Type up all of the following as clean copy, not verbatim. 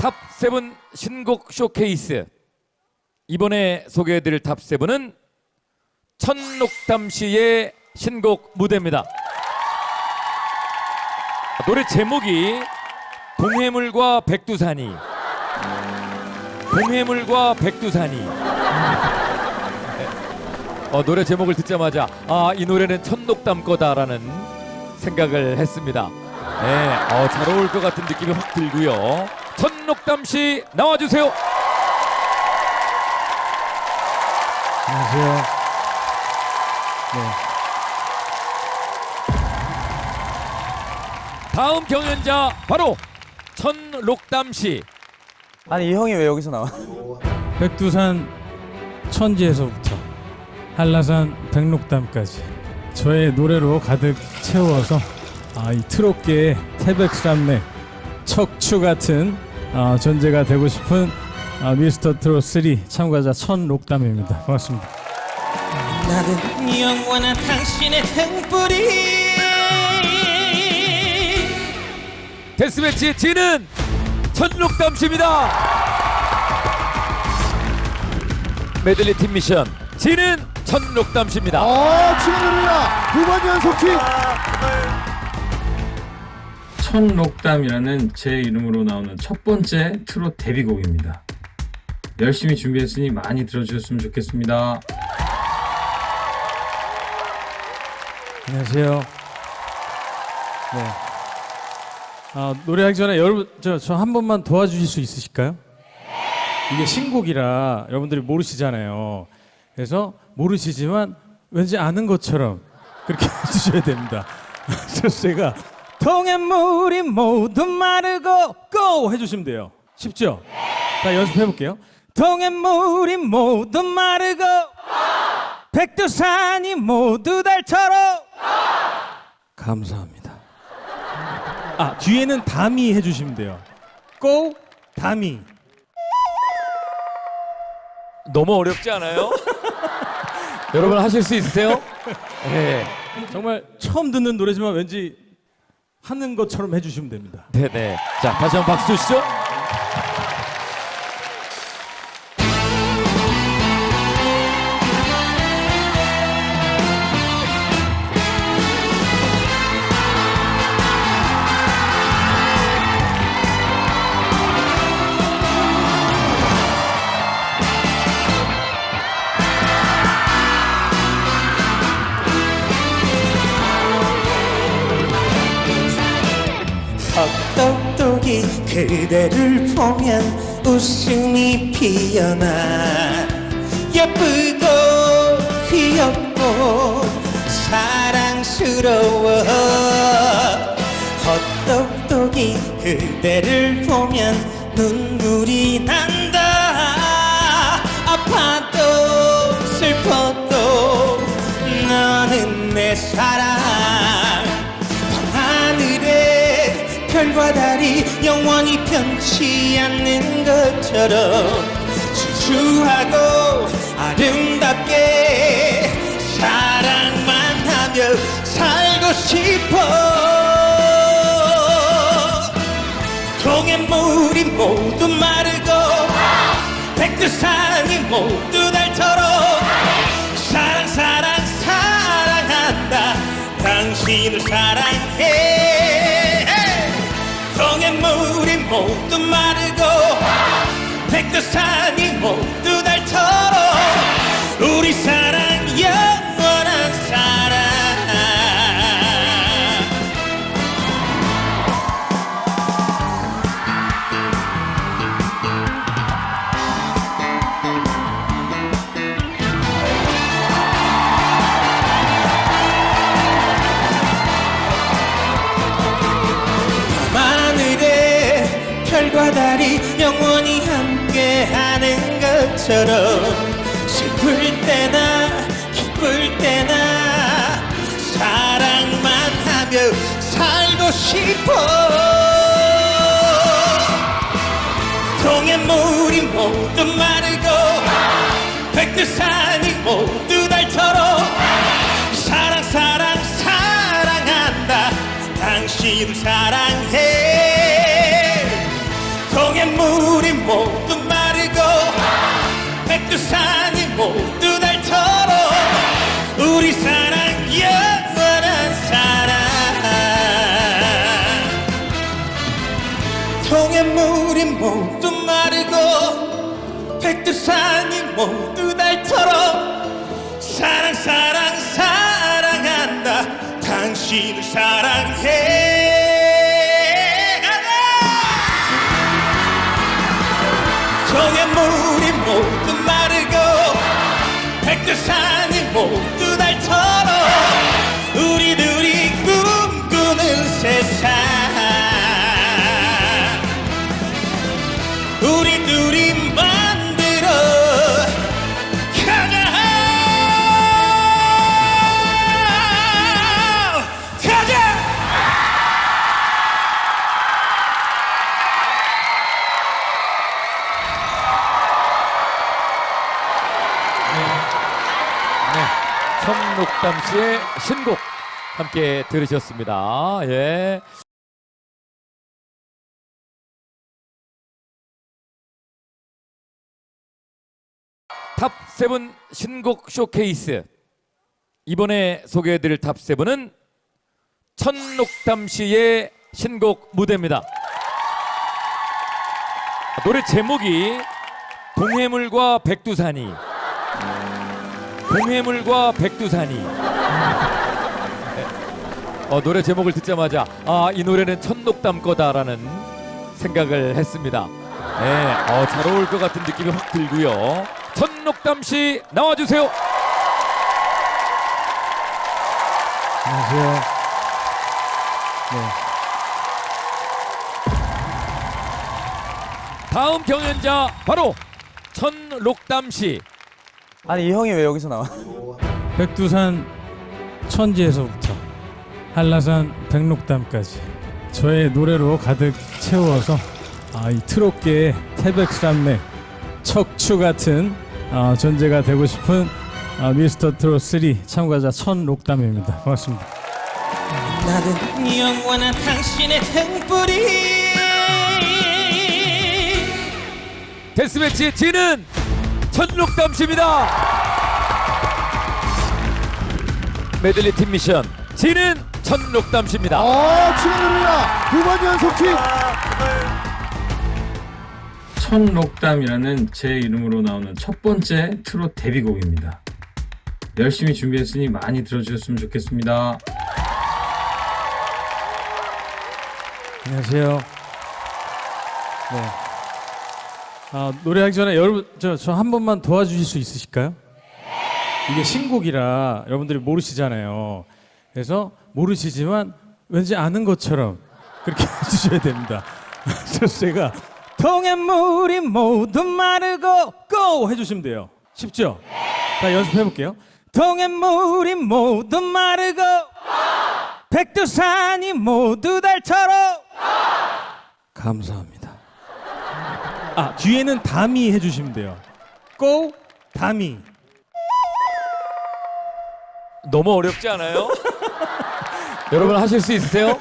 탑7 신곡 쇼케이스. 이번에 소개해드릴 탑7은 천록담 씨의 신곡 무대입니다. 노래 제목이 동해물과 백두산이. 동해물과 백두산이. 노래 제목을 듣자마자 이 노래는 천록담 거다라는 생각을 했습니다. 네, 잘 어울릴 것 같은 느낌이 확 들고요. 천록담 씨 나와주세요. 안녕하세요. 네. 다음 경연자 바로 천록담 씨. 아니 이 형이 왜 여기서 나와? 백두산 천지에서부터 한라산 백록담까지 저의 노래로 가득 채워서 이 트롯계의 태백산맥 척추 같은 존재가 되고 싶은 미스터 트롯 3 참가자 천록담입니다. 반갑습니다. 나는 영원한 당신의 등불이. 데스매치 지는 천록담 씨입니다. 메들리 팀 미션 지는 천록담 씨입니다. 축하드립니다. 두 번 연속 킹. 천록담이라는 제 이름으로 나오는 첫 번째 트롯 데뷔곡입니다. 열심히 준비했으니 많이 들어주셨으면 좋겠습니다. 안녕하세요. 네. 노래하기 전에 여러분 저 한 번만 도와주실 수 있으실까요? 이게 신곡이라 여러분들이 모르시잖아요. 그래서 모르시지만 왠지 아는 것처럼 그렇게 해주셔야 됩니다. 그래서 제가 동해물이 모두 마르고 고 해주시면 돼요. 쉽죠? 자 연습해 볼게요. 동해물이 모두 마르고 백두산이 모두 닳도록 감사합니다. 뒤에는 담이 해주시면 돼요. 고 담이. 너무 어렵지 않아요? 여러분 하실 수 있으세요? 네. 정말 처음 듣는 노래지만 왠지 하는 것처럼 해주시면 됩니다. 네네. 자 다시 한번 박수 주시죠. 헛똑똑이 그대를 보면 웃음이 피어나. 예쁘고 귀엽고 사랑스러워. 헛똑똑이 그대를 보면 눈물이 난다. 아파도 슬퍼도 너는 내 사랑. 밤하늘에 별과 달이 영원히 변치 않는 것처럼 순수하고 아름답게 사랑만 하며 살고 싶어. 동해물이 모두 마르고 백두산이 모두 닳도록 사랑 사랑 사랑한다. 당신을 사랑해. 동해물이 모두 마르고 백두산이 모두 닳도록 우리 사랑 영원한 사랑. 밤하늘에 별과 달이 영원히 함께하는 것처럼 슬플 때나 기쁠 때나 사랑만 하며 살고 싶어. 동해물이 모두 마르고 백두산이 모두 닳도록 사랑 사랑 사랑한다. 당신을 사랑해. 동해 동해물이 모두 마르고 백두산이 모두 닳도록 우리 사랑 영원한 사랑 동해물이 모두 마르고 백두산이 모두 닳도록 사랑 사랑 사랑한다 당신을 사랑해 동해물이 모두 마르고 백두산이 모두 닳도록 우리들이 꿈꾸는 세상 우리 둘이 만들어 가자 가자 천록담 씨의 신곡 함께 들으셨습니다. 예. 탑7 신곡 쇼케이스. 이번에 소개해드릴 탑7은 천록담 씨의 신곡 무대입니다. 노래 제목이 동해물과 백두산이. 동해물과 백두산이. 노래 제목을 듣자마자 이 노래는 천록담 거다라는 생각을 했습니다. 잘 어울릴 것 같은 느낌이 확 들고요. 천록담 씨 나와주세요. 안녕하세요. 다음 경연자 바로 천록담 씨. 아니 이 형이 왜 여기서 나와? 백두산 천지에서부터 한라산 백록담까지 저의 노래로 가득 채워서 이 트롯계의 태백산맥 척추 같은 존재가 되고 싶은 미스터 트롯 3 참가자 천록담입니다. 반갑습니다. 나는 영원한 당신의 등불이 데스매치 지는 천록담 씨입니다. 메들리 팀 미션 지는 천록담 씨입니다. 축하드립니다. 2번 연속 진. 천록담이라는 제 이름으로 나오는 첫 번째 트롯 데뷔곡입니다. 열심히 준비했으니 많이 들어주셨으면 좋겠습니다. 안녕하세요. 노래하기 전에 여러분 저 한 번만 도와주실 수 있으실까요? 이게 신곡이라 여러분들이 모르시잖아요. 그래서 모르시지만 왠지 아는 것처럼 그렇게 해주셔야 됩니다. 그래서 제가 동해물이 모두 마르고 고 해주시면 돼요. 쉽죠? 자 연습해 볼게요. 동해물이 모두 마르고 백두산이 모두 닳도록 감사합니다. 뒤에는 담이 해주시면 돼요. 고 담이. 너무 어렵지 않아요? 여러분 하실 수 있으세요?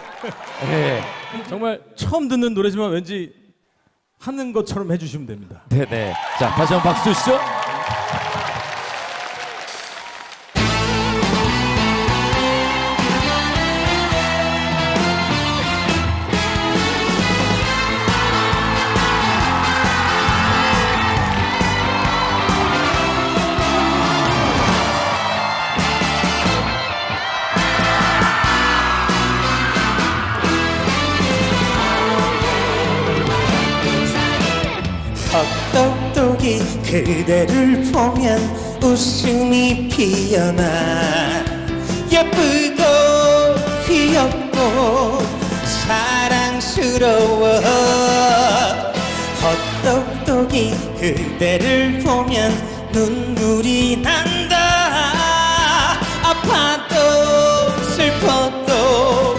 네. 정말 처음 듣는 노래지만 왠지 하는 것처럼 해주시면 됩니다. 네네. 자 다시 한번 박수 주시죠. 헛똑똑이 그대를 보면 웃음이 피어나 예쁘고 귀엽고 사랑스러워 헛똑똑이 그대를 보면 눈물이 난다 아파도 슬퍼도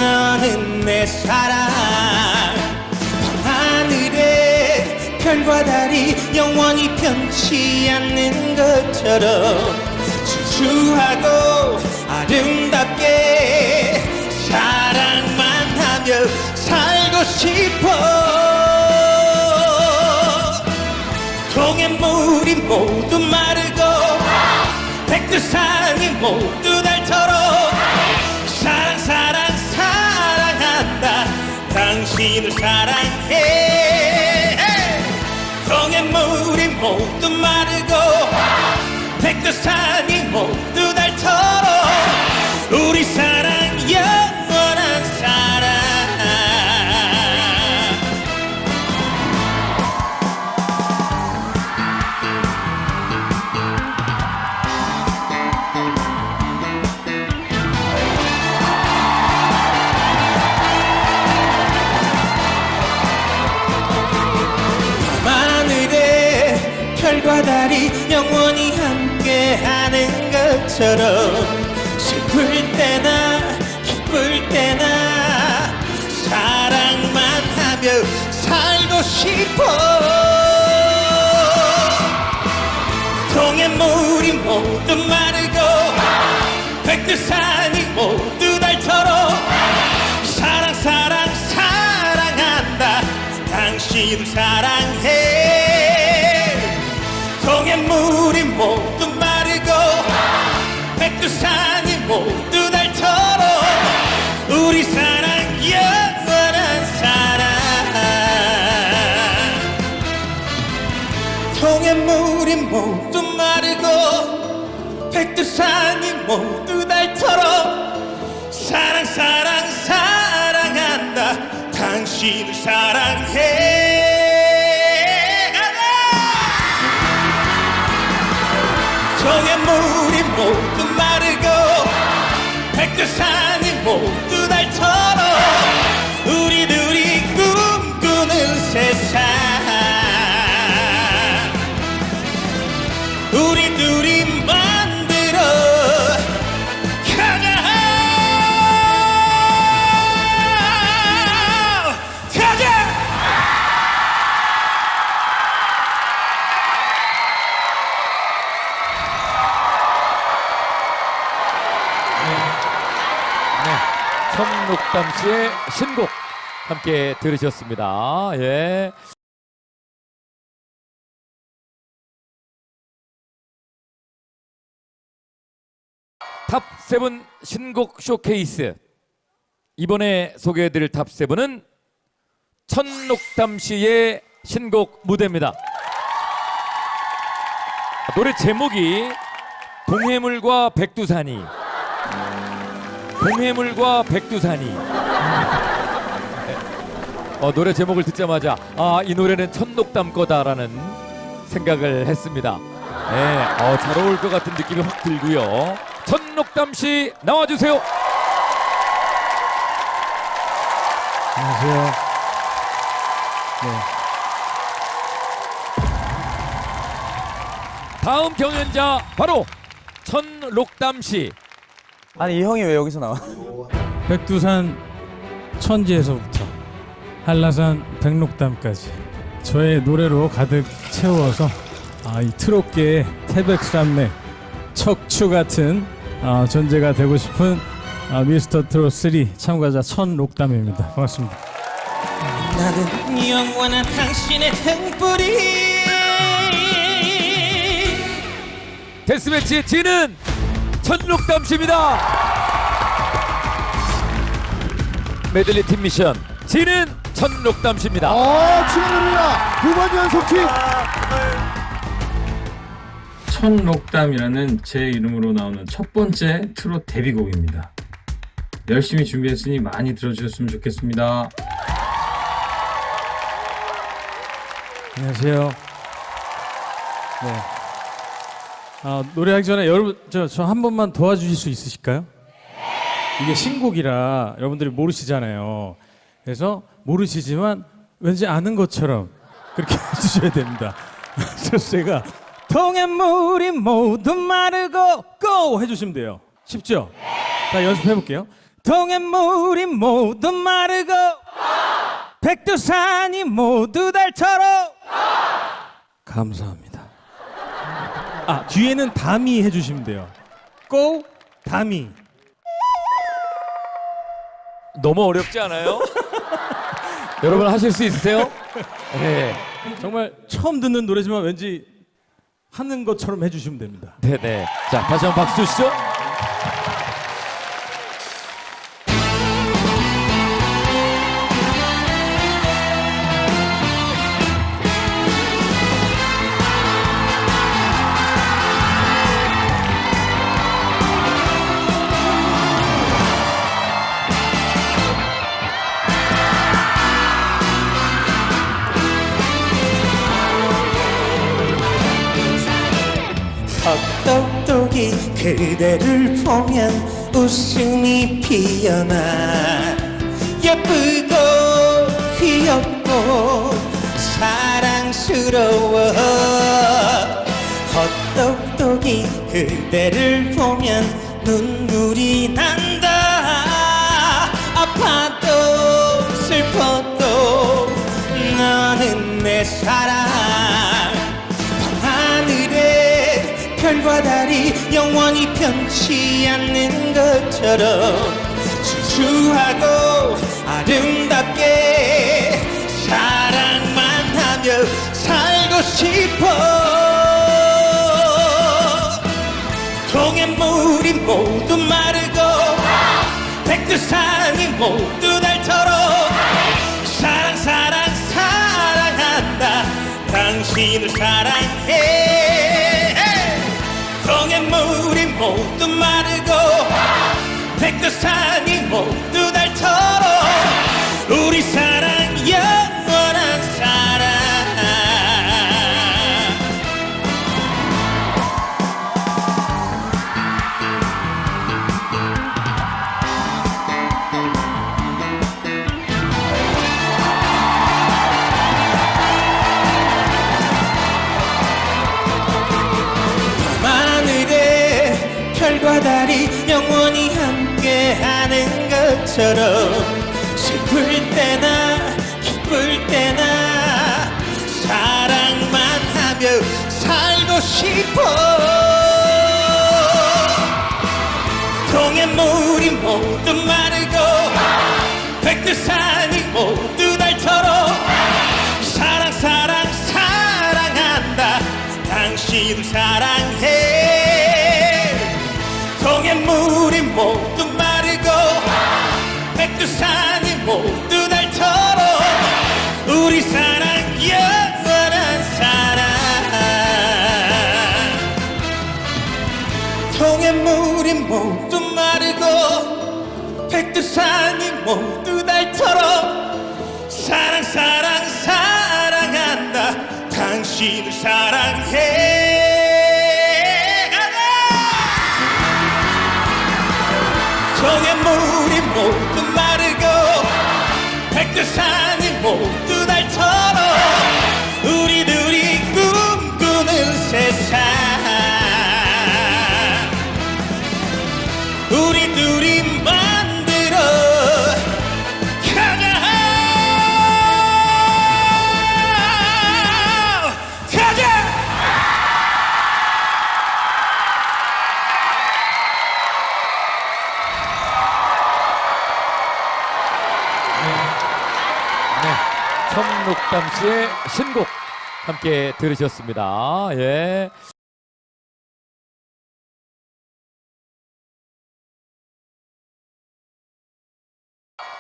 너는 내 사랑 밤하늘에 별과 달이 영원히 변치 않는 것처럼 순수하고 아름답게 사랑만 하며 살고 싶어 동해물이 모두 마르고 백두산이 모두 닳도록 사랑 사랑 사랑한다 당신을 사랑해 동해물이 모두 마르고 백두산이 모두 닳도록 우리 사랑 영원한 사랑 밤하늘에 별과 달이 영원히 함께하는 것처럼 슬플 때나 기쁠 때나 사랑만 하며 살고 싶어 동해물이 모두 마르고 백두산이 모두 닳도록 사랑 사랑 사랑한다 당신을 사랑해 동해물이 모두 마르고 백두산이 모두 닳도록 우리 사랑 영원한 사랑 동해물이 모두 마르고 백두산이 모두 닳도록 사랑 사랑 사랑한다 당신을 사랑해 동해물이 모두 마르고 백두산이 모두 닳도록 우리들이 꿈꾸는 세상 우리들이 만들어 가자 천록담 씨의 신곡 함께 들으셨습니다. 예. 탑7 신곡 쇼케이스. 이번에 소개해드릴 탑7은 천록담 씨의 신곡 무대입니다. 노래 제목이 동해물과 백두산이. 동해물과 백두산이. 노래 제목을 듣자마자 이 노래는 천록담 거다라는 생각을 했습니다. 잘 어울릴 것 같은 느낌이 확 들고요. 천록담 씨 나와주세요. 안녕하세요. 네. 다음 경연자 바로 천록담 씨. 아니 이 형이 왜 여기서 나와? 백두산 천지에서부터 한라산 백록담까지 저의 노래로 가득 채워서 이 트롯계의 태백산맥 척추 같은 존재가 되고 싶은 미스터 트롯 3 참가자 천록담입니다. 반갑습니다. 나는 영원한 당신의 등불이 데스매치의 진은 천록담 씨입니다. 메들리 팀 미션 진은 천록담 씨입니다. 축하드립니다. 2번 연속 진. 천록담이라는 제 이름으로 나오는 첫 번째 트롯 데뷔곡입니다. 열심히 준비했으니 많이 들어주셨으면 좋겠습니다. 안녕하세요. 네. 노래하기 전에 여러분 저 한 번만 도와주실 수 있으실까요? 이게 신곡이라 여러분들이 모르시잖아요. 그래서 모르시지만 왠지 아는 것처럼 그렇게 해주셔야 됩니다. 그래서 제가 동해물이 모두 마르고 고 해주시면 돼요. 쉽죠? 자 연습해 볼게요. 동해물이 모두 마르고 백두산이 모두 닳도록 감사합니다. 뒤에는 담이 해주시면 돼요. 고 담이. 너무 어렵지 않아요? 여러분 하실 수 있으세요? 네, 정말 처음 듣는 노래지만 왠지 하는 것처럼 해주시면 됩니다. 네네. 자, 다시 한번 박수 주시죠. 헛똑똑이 그대를 보면 웃음이 피어나 예쁘고 귀엽고 사랑스러워 헛똑똑이 그대를 보면 눈물이 난다 아파도 슬퍼도 너는 내 사랑 밤하늘에 별과 달이 영원히 변치 않는 것처럼 순수하고 아름답게 사랑만 하며 살고 싶어 동해물이 모두 마르고 백두산이 모두 닳도록 사랑 사랑 사랑한다 당신을 사랑해 동해물이 모두 마르고 백두산이 모두 닳도록 우리 사랑 영원한 사랑 밤하늘에 별과 달이 영원히 함께하는 것처럼 슬플 때나 기쁠 때나 사랑만 하며 살고 싶어 동해물이 모두 마르고 백두산이 모두 닳도록 사랑 사랑 사랑한다 당신을 사랑해 동해물이 모두 마르고 백두산이 모두 닳도록 우리 사랑 영원한 사랑 동해물이 모두 마르고 백두산이 모두 닳도록 사랑 사랑 사랑한다 당신을 사랑해 동해물이 모두 마르고 백두산이 모두 닳도록 우리들이 꿈꾸는 세상 우리들이 만들어 가자 가자 천록담 씨의 신곡 함께 들으셨습니다. 예.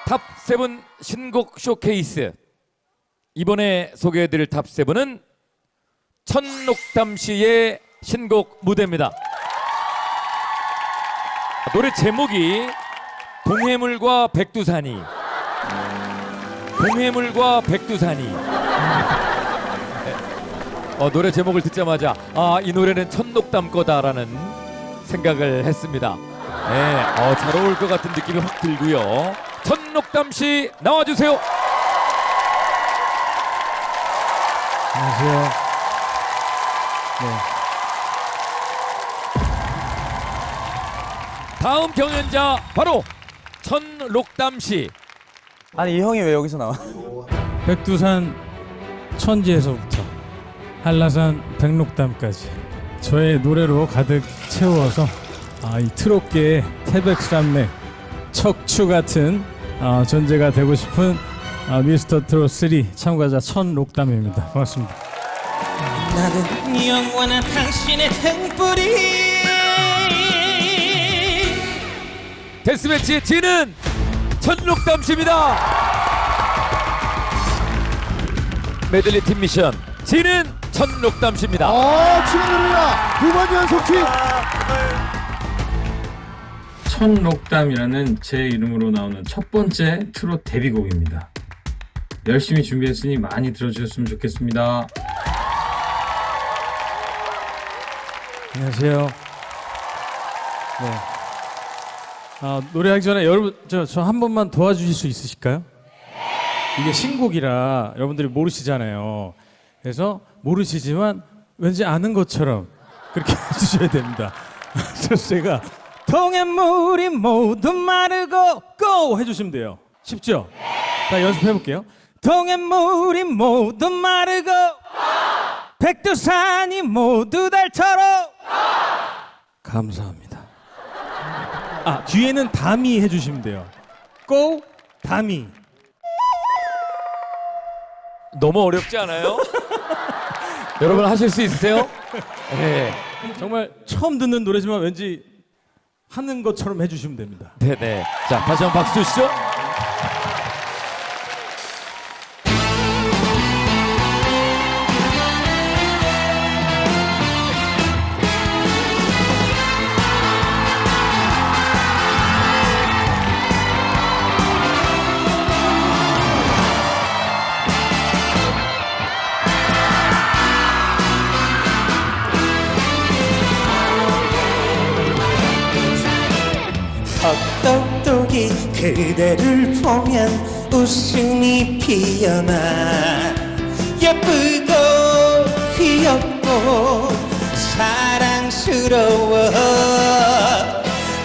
탑7 신곡 쇼케이스. 이번에 소개해드릴 탑7은 천록담 씨의 신곡 무대입니다. 노래 제목이 동해물과 백두산이 동해물과 백두산이 노래 제목을 듣자마자 이 노래는 천록담 거다라는 생각을 했습니다. 잘 어울릴 것 같은 느낌이 확 들고요. 천록담 씨 나와주세요. 안녕하세요. 다음 경연자 바로 천록담 씨. 아니 이 형이 왜 여기서 나와? 백두산 천지에서부터 한라산 백록담까지 저의 노래로 가득 채워서 이 트롯계의 태백산맥 척추 같은 존재가 되고 싶은 미스터 트롯 3 참가자 천록담입니다. 반갑습니다. 나는 영원한 당신의 등불이 데스매치의 진은 천록담 씨입니다. 메들리 팀 미션 진은 천록담 씨입니다. 축하드립니다. 2번 연속 진. 천록담이라는 제 이름으로 나오는 첫 번째 트롯 데뷔곡입니다. 열심히 준비했으니 많이 들어주셨으면 좋겠습니다. 안녕하세요. 네. 노래하기 전에 여러분 저 한 번만 도와주실 수 있으실까요? 이게 신곡이라 여러분들이 모르시잖아요. 그래서 모르시지만 왠지 아는 것처럼 그렇게 해주셔야 됩니다. 그래서 제가 동해물이 모두 마르고 고 해주시면 돼요. 쉽죠? 자, 연습해 볼게요. 동해물이 모두 마르고 백두산이 모두 달처럼. 감사합니다. 뒤에는 담이 해주시면 돼요. 고 담이. 너무 어렵지 않아요? 여러분 하실 수 있으세요? 네. 정말 처음 듣는 노래지만 왠지 하는 것처럼 해주시면 됩니다. 네네. 자, 다시 한번 박수 주시죠. 헛똑똑이 그대를 보면 웃음이 피어나 예쁘고 귀엽고 사랑스러워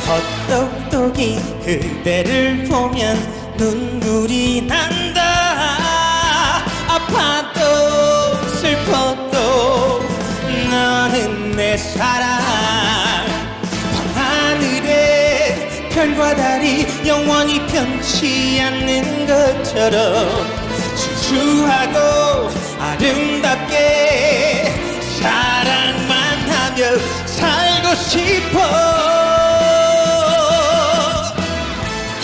헛똑똑이 그대를 보면 눈물이 난다 아파도 슬퍼도 너는 내 사랑 밤하늘에 별과 달이 영원히 변치 않는 것처럼 순수하고 아름답게 사랑만 하며 살고 싶어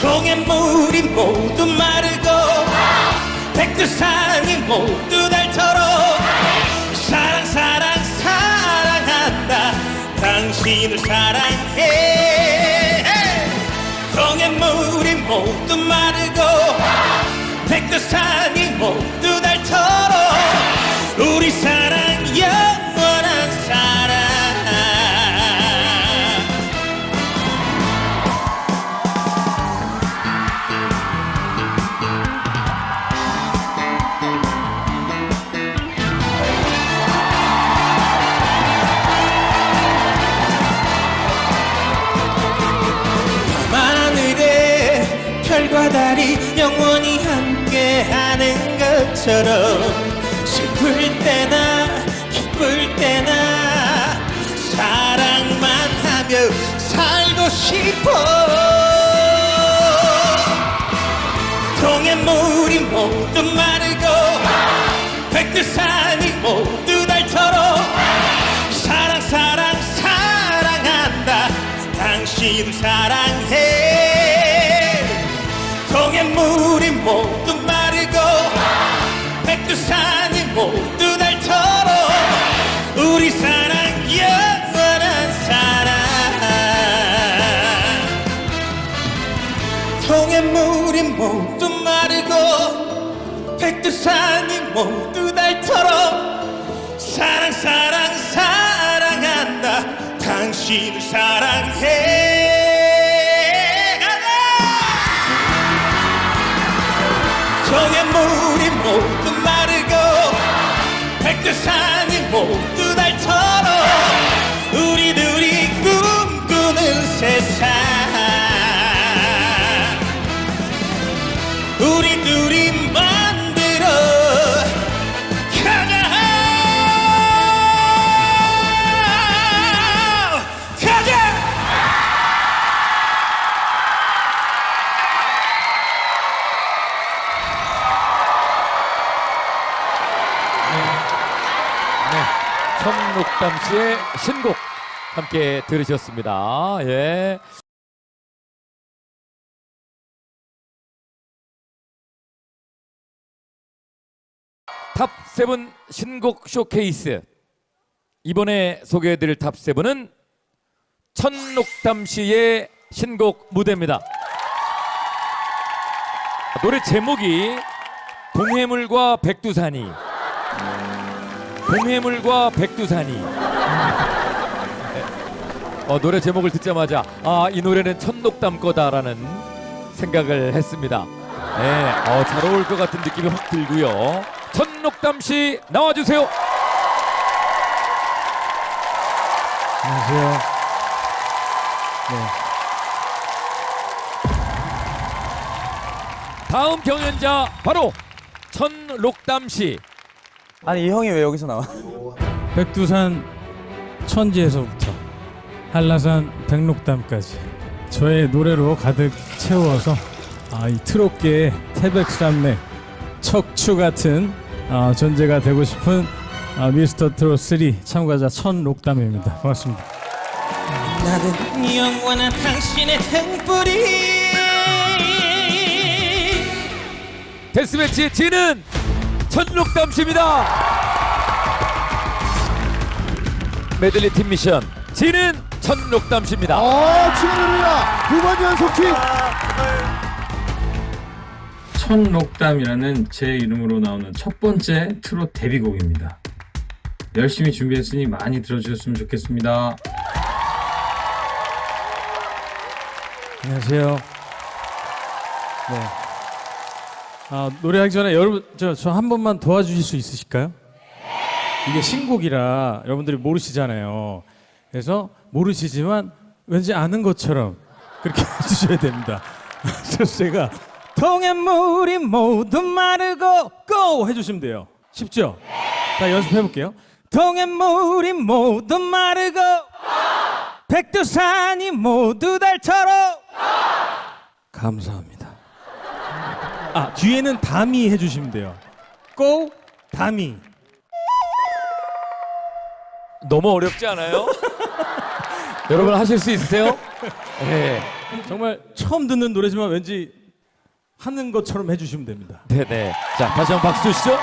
동해물이 모두 마르고 백두산이 모두 달처럼 사랑 사랑 사랑한다 당신을 사랑해 동해물이 모두 마르고 백두산이 모두 달처럼 우리 사랑 영원한 사랑 밤하늘에 별과 달이 영원히 함께하는 것처럼 슬플 때나 기쁠 때나 사랑만 하며 살고 싶어 동해물이 모두 마르고 백두산이 모두 달처럼 사랑 사랑 사랑한다 당신을 사랑해 동해물이 모두 마르고 백두산이 모두 달처럼 우리 사랑 영원한 사랑 동해물이 모두 마르고 백두산이 모두 달처럼 사랑 사랑 사랑한다 당신을 사랑해 동해물이 모두 마르고 백두산이 모두 달처럼 우리들이 꿈꾸는 세상 우리들이 만들어 가자 가자 천록담 씨의 신곡 함께 들으셨습니다. 예. 탑7 신곡 쇼케이스. 이번에 소개해드릴 탑7은 천록담 씨의 신곡 무대입니다. 노래 제목이 동해물과 백두산이. 동해물과 백두산이. 노래 제목을 듣자마자 이 노래는 천록담 거다라는 생각을 했습니다. 잘 어울릴 것 같은 느낌이 확 들고요. 천록담 씨 나와주세요. 안녕하세요. 다음 경연자 바로 천록담 씨. 아니 이 형이 왜 여기서 나와? 백두산 천지에서부터 한라산 백록담까지 저의 노래로 가득 채워서 이 트롯계의 태백산맥 척추 같은 존재가 되고 싶은 미스터 트롯 3 참가자 천록담입니다. 반갑습니다. 나는 영원한 당신의 등불이 데스매치의 진은 천록담 씨입니다. 메들리 팀 미션 진은 천록담 씨입니다. 축하드립니다. 2번 연속 킹. 천록담이라는 제 이름으로 나오는 첫 번째 트롯 데뷔곡입니다. 열심히 준비했으니 많이 들어주셨으면 좋겠습니다. 안녕하세요. 노래하기 전에 여러분 저 한 번만 도와주실 수 있으실까요? 이게 신곡이라 여러분들이 모르시잖아요. 그래서 모르시지만 왠지 아는 것처럼 그렇게 해주셔야 됩니다. 그래서 제가 동해물이 모두 마르고 고 해주시면 돼요. 쉽죠? 자 연습해 볼게요. 동해물이 모두 마르고 백두산이 모두 달처럼. 감사합니다. 뒤에는 담이 해주시면 돼요. 고 담이. 너무 어렵지 않아요? 여러분 하실 수 있으세요? 네. 정말 처음 듣는 노래지만 왠지 하는 것처럼 해주시면 됩니다. 네네. 자 다시 한번 박수 주시죠.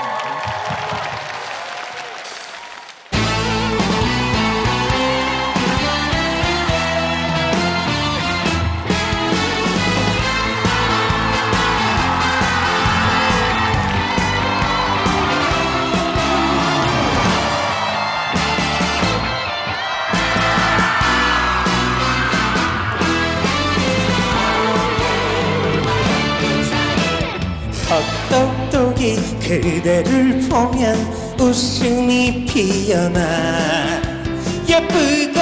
헛똑똑이 그대를 보면 웃음이 피어나 예쁘고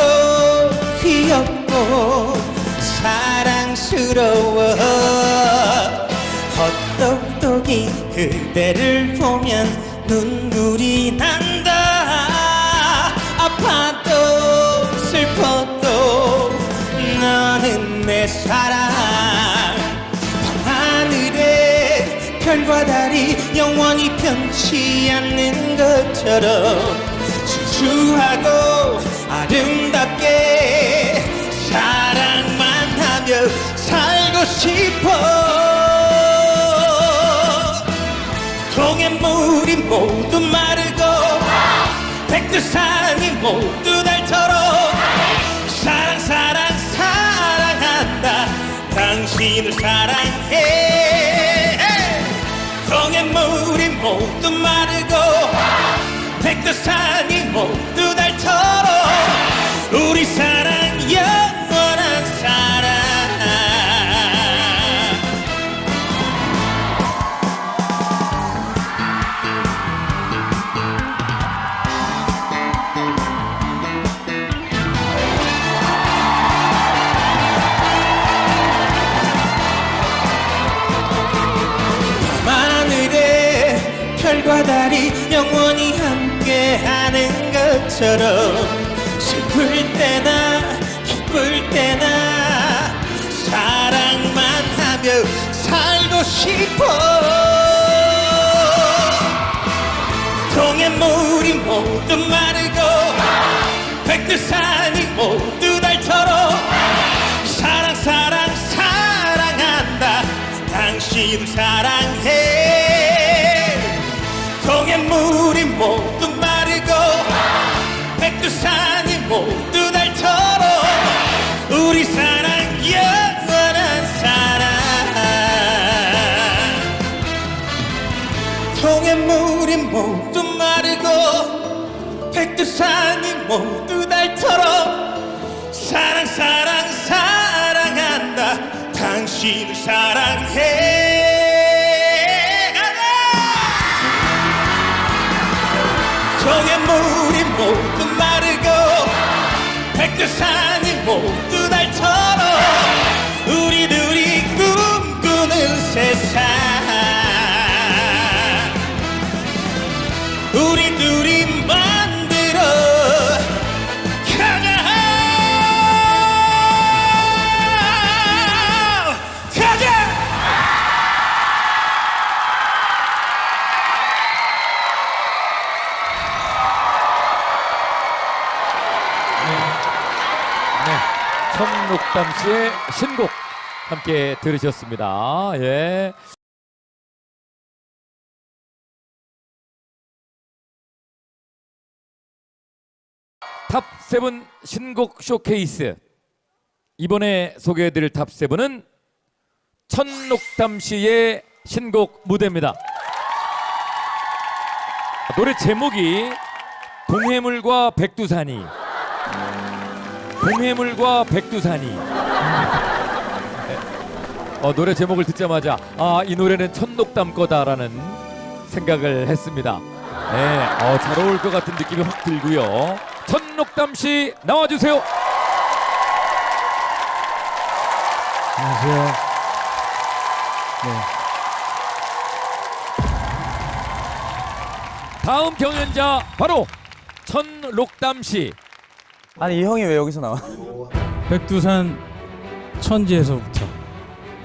귀엽고 사랑스러워 헛똑똑이 그대를 보면 눈물이 난다 아파도 슬퍼도 너는 내 사랑 밤하늘에 별과 달이 영원히 변치 않는 것처럼 순수하고 아름답게 사랑만 하며 살고 싶어 동해물이 모두 마르고 백두산이 모두 달처럼 사랑 사랑 사랑한다 당신을 사랑해 동해물이 모두 마르고 백두산이 모두 달처럼 우리 사랑 영원한 사랑 밤하늘에 별과 달이 영원히 함께하는 것처럼 슬플 때나 기쁠 때나 사랑만 하며 살고 싶어 동해물이 모두 마르고 백두산이 모두 닳도록 사랑 사랑 사랑한다 당신을 사랑해 동해물이 모두 마르고 백두산이 모두 닳도록 우리 사랑 영원한 사랑 동해물이 모두 마르고 백두산이 모두 닳도록 사랑 사랑 사랑한다 당신을 사랑해 동해물이 모두 마르고 백두산이 모두 닳도록 우리들이 꿈꾸는 세상 우리 둘이 만들어 가자 가자 천록담 씨의 신곡 함께 들으셨습니다. 예. 탑7 신곡 쇼케이스. 이번에 소개해드릴 탑7은 천록담 씨의 신곡 무대입니다. 노래 제목이 동해물과 백두산이. 동해물과 백두산이. 노래 제목을 듣자마자 이 노래는 천록담 거다라는 생각을 했습니다. 네, 잘 어울릴 것 같은 느낌이 확 들고요. 천록담 씨 나와주세요. 안녕하세요. 네. 다음 경연자 바로 천록담 씨. 아니 이 형이 왜 여기서 나와? 백두산 천지에서부터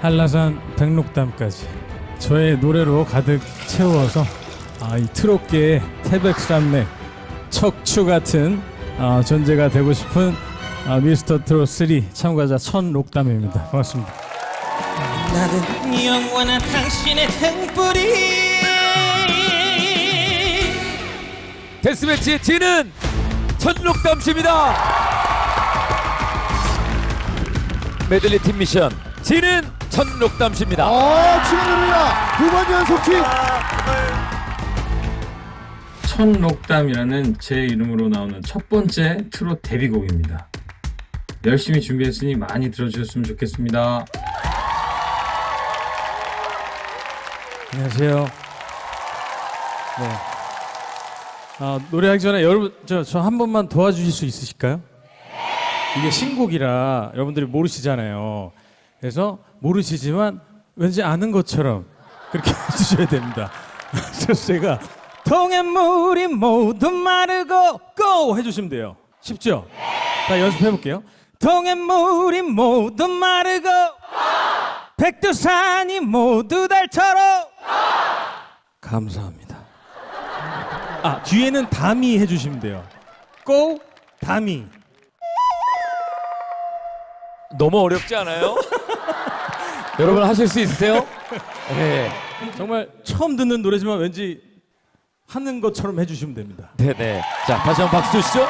한라산 백록담까지 저의 노래로 가득 채워서 이 트롯계의 태백산맥 척추 같은 존재가 되고 싶은 미스터 트롯 3 참가자 천록담입니다. 반갑습니다. 나는 영원한 당신의 등불이 데스매치의 진은 천록담 씨입니다. 메들리 팀 미션 진은 천록담 씨입니다. 축하드립니다. 2번 연속팀. 천록담이라는 제 이름으로 나오는 첫 번째 트롯 데뷔곡입니다. 열심히 준비했으니 많이 들어주셨으면 좋겠습니다. 안녕하세요. 네. 노래하기 전에 여러분 저 한 번만 도와주실 수 있으실까요? 이게 신곡이라 여러분들이 모르시잖아요. 그래서 모르시지만 왠지 아는 것처럼 그렇게 해주셔야 됩니다. 그래서 제가 동해물이 모두 마르고 고 해주시면 돼요. 쉽죠? 자 연습해 볼게요. 동해물이 모두 마르고 백두산이 모두 닳도록 감사합니다. 뒤에는 담이 해주시면 돼요. 고 담이. 너무 어렵지 않아요? 여러분 하실 수 있으세요? 네. 정말 처음 듣는 노래지만 왠지 하는 것처럼 해주시면 됩니다. 네네. 자 다시 한번 박수 주시죠.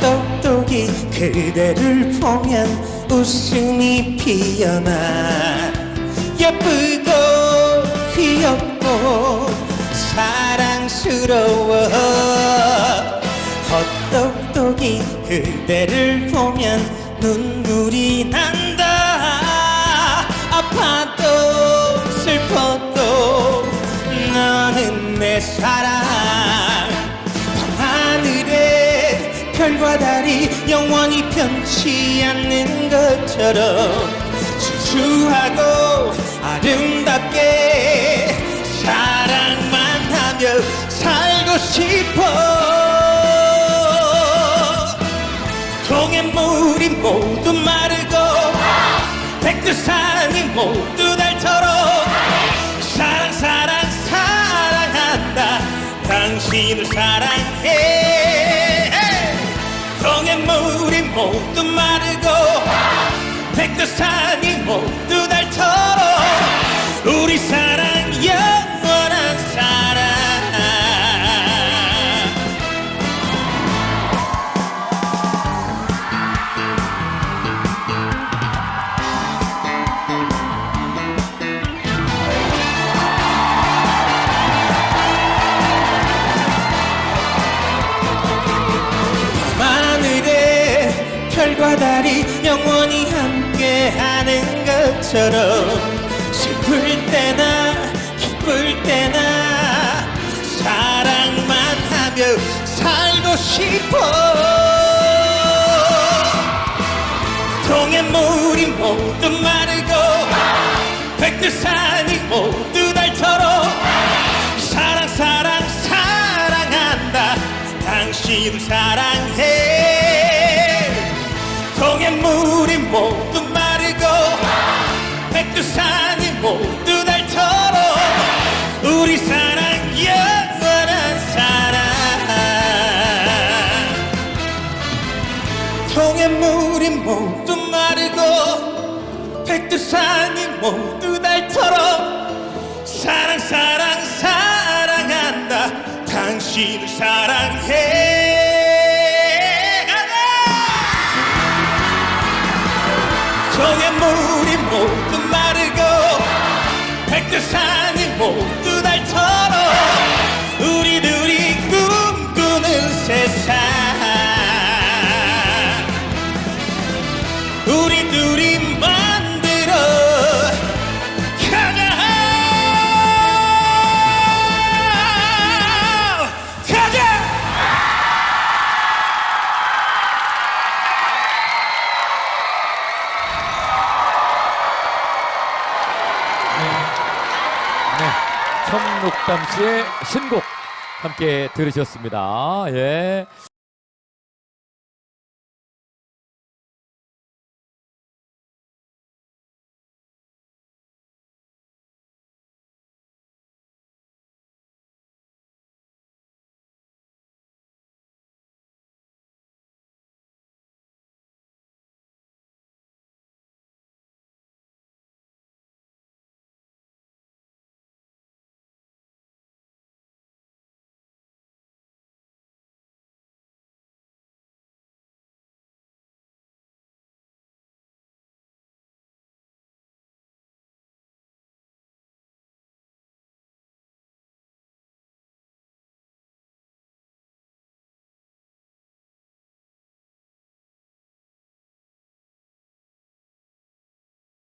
헛똑똑이 그대를 보면 웃음이 피어나 예쁘고 귀엽고 사랑스러워 헛똑똑이 그대를 보면 눈물이 난다 아파도 슬퍼도 너는 내 사랑 밤하늘에 별과 별과 달이 영원히 변치 않는 것처럼 순수하고 아름답게 사랑만 하며 살고 싶어. 동해물이 모두 마르고 백두산이 모두 닳도록 사랑 사랑 사랑한다 당신을 사랑해. 동해물이 모두 마르고 백두산이 모두 닳도록 우리 사랑 영원한 사랑. 밤하늘에 별과 달이 영원히 함께하는 것처럼 슬플 때나 기쁠 때나 사랑만 하며 살고 싶어. 동해물이 모두 마르고 백두산이 모두 닳도록 사랑 사랑 사랑한다 당신을 사랑해. 동해물이 모두 마르고 백두산이 모두 닳도록 우리 사랑 영원한 사랑. 동해물이 모두 마르고 백두산이 모두 닳도록 사랑 사랑 사랑한다 당신을 사랑해. 동해물이 모두 마르고 백두산이 모두 닳도록 우리들이 꿈꾸는 세상 우리들이 만들어 가자. 천록담 씨의 신곡 함께 들으셨습니다. 예.